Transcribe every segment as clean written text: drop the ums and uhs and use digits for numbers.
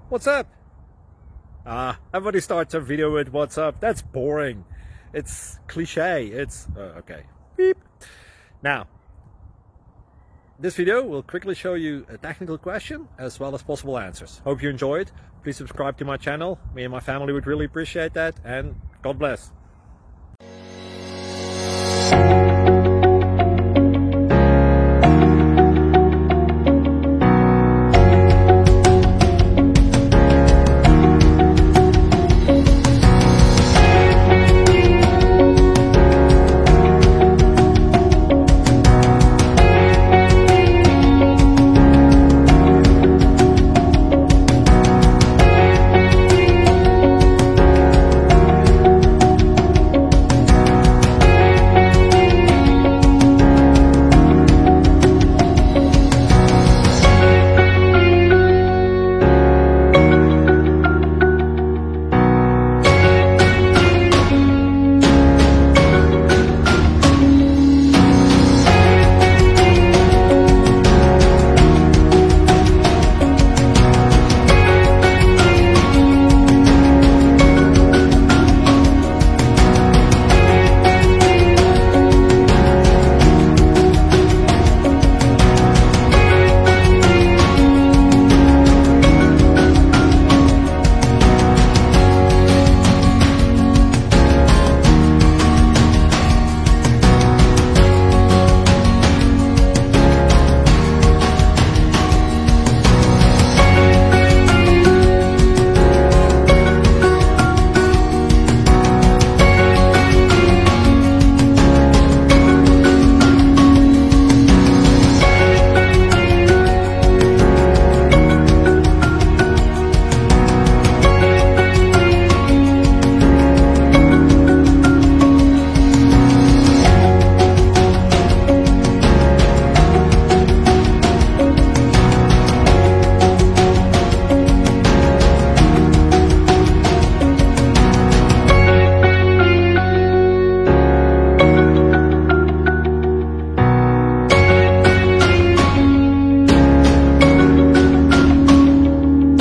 What's up? Everybody starts a video with what's up. That's boring. It's cliche. It's okay. Beep. Now, this video will quickly show you a technical question as well as possible answers. Hope you enjoyed. Please subscribe to my channel. Me and my family would really appreciate that, and God bless.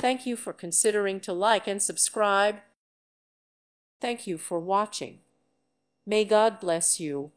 Thank you for considering to like and subscribe. Thank you for watching. May God bless you.